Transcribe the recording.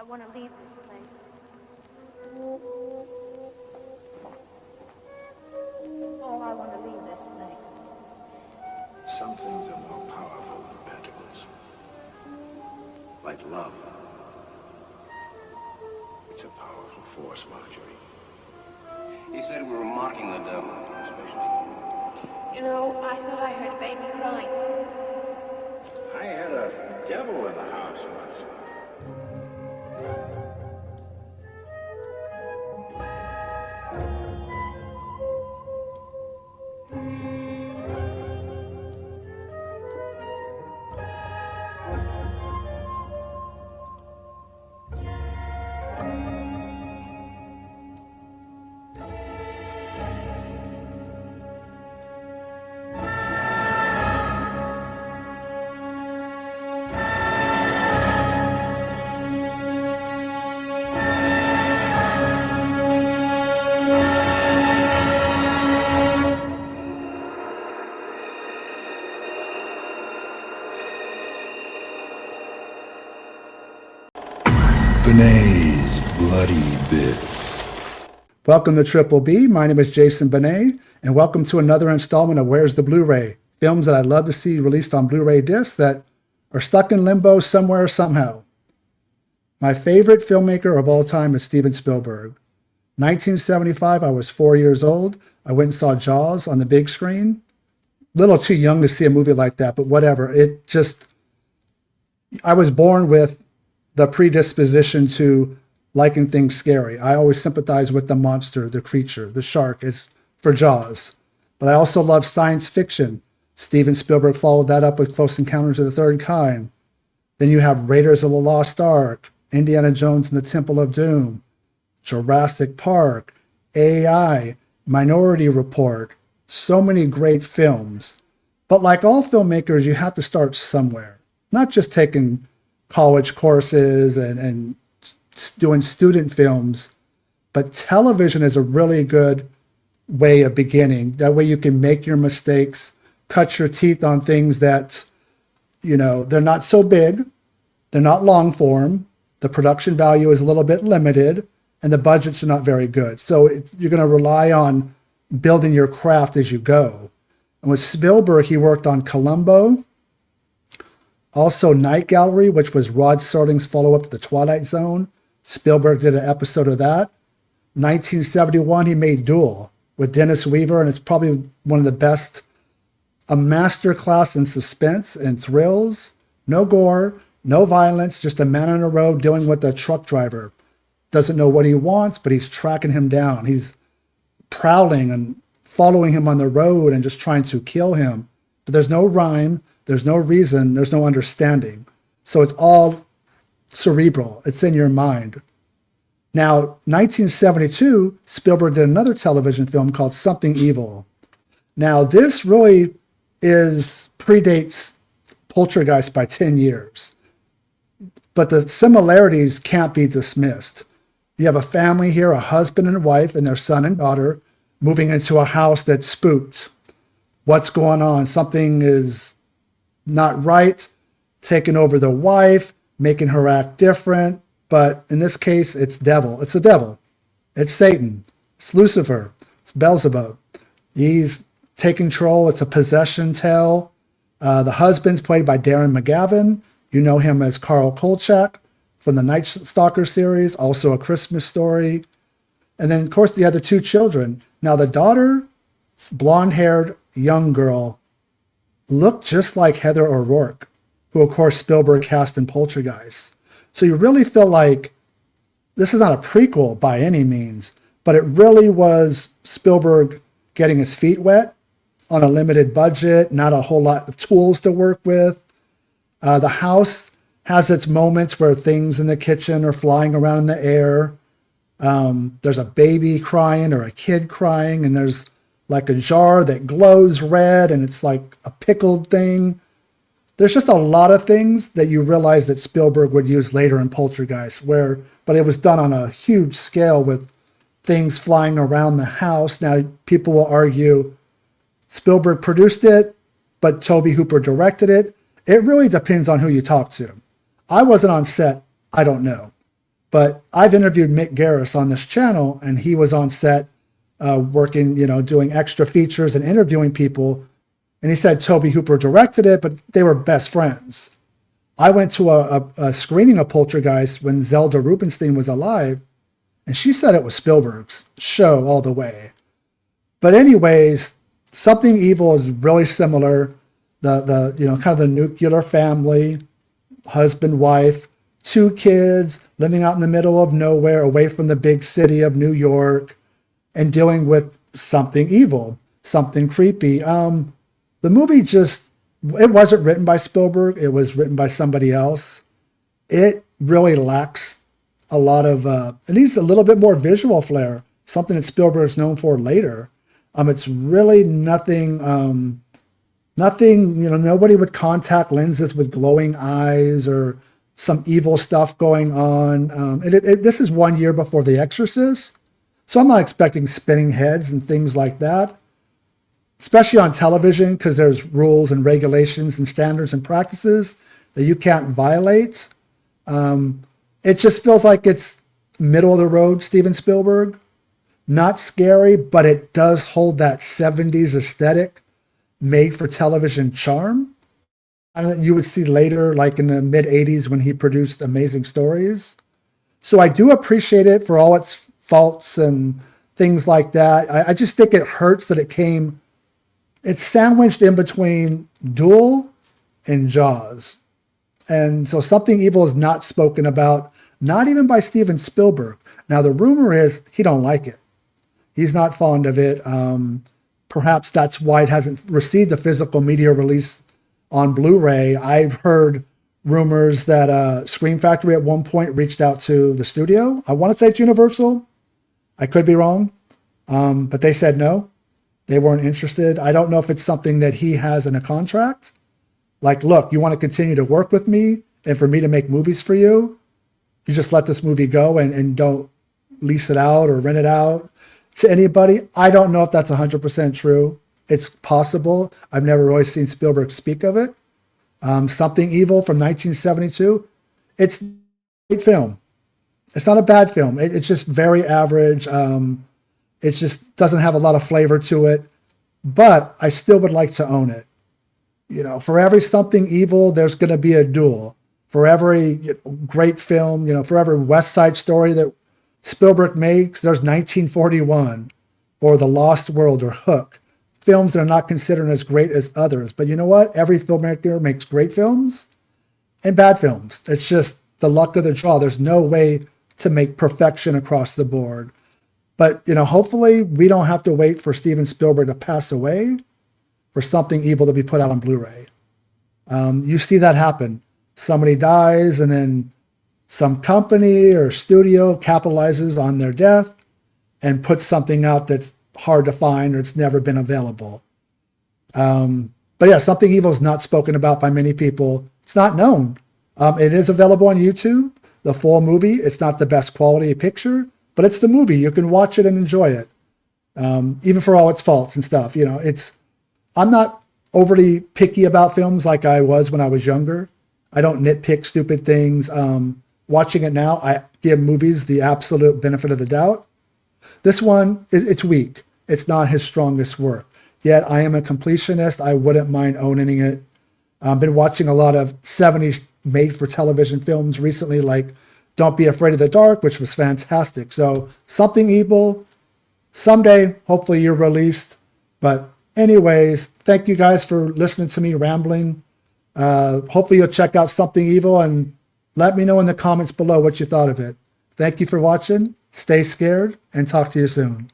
I want to leave this place. Oh, I want to leave this place. Some things are more powerful than pentacles. Like love. It's a powerful force, Marjorie. He said we were mocking the devil. You know, I thought I heard baby crying. I had a devil in the house once. Benet's Bloody Bits. Welcome to Triple B. My name is Jason Benet, and welcome to another installment of Where's the Blu-ray? Films that I'd love to see released on Blu-ray discs that are stuck in limbo somewhere somehow. My favorite filmmaker of all time is Steven Spielberg. 1975, I was 4 years old. I went and saw Jaws on the big screen. Little too young to see a movie like that, but whatever. I was born with the predisposition to liking things scary. I always sympathize with the monster, the creature, the shark is for Jaws. But I also love science fiction. Steven Spielberg followed that up with Close Encounters of the Third Kind. Then you have Raiders of the Lost Ark, Indiana Jones and the Temple of Doom, Jurassic Park, AI, Minority Report. So many great films. But like all filmmakers, you have to start somewhere. Not just taking college courses and doing student films, but television is a really good way of beginning. That way you can make your mistakes, cut your teeth on things that, they're not so big, they're not long form, the production value is a little bit limited, and the budgets are not very good. So you're going to rely on building your craft as you go. And with Spielberg, he worked on Columbo, also Night Gallery, which was Rod Serling's follow-up to The Twilight Zone. Spielberg did an episode of that. 1971, he made Duel with Dennis Weaver, and it's probably one of the best, a masterclass in suspense and thrills. No gore, no violence, just a man on a road dealing with a truck driver. Doesn't know what he wants, but he's tracking him down. He's prowling and following him on the road and just trying to kill him. But there's no rhyme, there's no reason, there's no understanding. So it's all cerebral. It's in your mind. Now, 1972, Spielberg did another television film called Something Evil. Now, this really predates Poltergeist by 10 years. But the similarities can't be dismissed. You have a family here, a husband and wife and their son and daughter moving into a house that's spooked. What's going on? Something is not right, taking over the wife, making her act different. But in this case, it's devil. It's the devil. It's Satan. It's Lucifer. It's Beelzebub. He's taking control. It's a possession tale. The husband's played by Darren McGavin. You know him as Carl Kolchak from the Night Stalker series, also A Christmas Story. And then, of course, the other two children. Now, the daughter, blonde-haired young girl, looked just like Heather O'Rourke, who, of course, Spielberg cast in Poltergeist. So you really feel like this is not a prequel by any means, but it really was Spielberg getting his feet wet on a limited budget, not a whole lot of tools to work with. The house has its moments where things in the kitchen are flying around in the air. There's a baby crying or a kid crying, and there's like a jar that glows red, and it's like a pickled thing. There's just a lot of things that you realize that Spielberg would use later in Poltergeist, but it was done on a huge scale with things flying around the house. Now, people will argue Spielberg produced it, but Tobe Hooper directed it. It really depends on who you talk to. I wasn't on set. I don't know. But I've interviewed Mick Garris on this channel, and he was on set working, doing extra features and interviewing people. And he said Tobe Hooper directed it, but they were best friends. I went to a screening of Poltergeist when Zelda Rubinstein was alive, and she said it was Spielberg's show all the way. But anyways, Something Evil is really similar. The kind of the nuclear family, husband, wife, 2 kids living out in the middle of nowhere, away from the big city of New York, and dealing with something evil, something creepy. The movie it wasn't written by Spielberg. It was written by somebody else. It really lacks a lot of, it needs a little bit more visual flair, something that Spielberg's known for later. It's really nothing, nobody with contact lenses with glowing eyes or some evil stuff going on. This is 1 year before The Exorcist, so I'm not expecting spinning heads and things like that, especially on television, because there's rules and regulations and standards and practices that you can't violate. It just feels like it's middle of the road Steven Spielberg. Not scary, but it does hold that 70s aesthetic, made for television charm. And you would see later, like in the mid 80s when he produced Amazing Stories. So I do appreciate it for all its faults and things like that. I just think it hurts that it's sandwiched in between Duel and Jaws. And so Something Evil is not spoken about, not even by Steven Spielberg. Now the rumor is he don't like it. He's not fond of it. Perhaps that's why it hasn't received a physical media release on Blu-ray. I've heard rumors that Scream Factory at one point reached out to the studio. I want to say it's Universal. I could be wrong. But they said no. They weren't interested. I don't know if it's something that he has in a contract. Like, look, you want to continue to work with me and for me to make movies for you? You just let this movie go and don't lease it out or rent it out to anybody. I don't know if that's 100% true. It's possible. I've never really seen Spielberg speak of it. Something Evil from 1972. It's a great film. It's not a bad film. It's just very average. It just doesn't have a lot of flavor to it. But I still would like to own it. For every Something Evil, there's going to be a Duel. For every great film, for every West Side Story that Spielberg makes, there's 1941 or The Lost World or Hook. Films that are not considered as great as others. But you know what? Every filmmaker makes great films and bad films. It's just the luck of the draw. There's no way to make perfection across the board. But, hopefully we don't have to wait for Steven Spielberg to pass away for Something Evil to be put out on Blu-ray. You see that happen. Somebody dies and then some company or studio capitalizes on their death and puts something out that's hard to find or it's never been available. But yeah, Something Evil is not spoken about by many people. It's not known. It is available on YouTube, the full movie. It's not the best quality picture, but it's the movie. You can watch it and enjoy it, even for all its faults and stuff. I'm not overly picky about films like I was when I was younger. I don't nitpick stupid things. Watching it now, I give movies the absolute benefit of the doubt. This one, it's weak. It's not his strongest work. Yet I am a completionist. I wouldn't mind owning it. I've been watching a lot of 70s made-for-television films recently, like Don't Be Afraid of the Dark, which was fantastic. So Something Evil, someday, hopefully you're released. But anyways, thank you guys for listening to me rambling. Hopefully you'll check out Something Evil and let me know in the comments below what you thought of it. Thank you for watching. Stay scared and talk to you soon.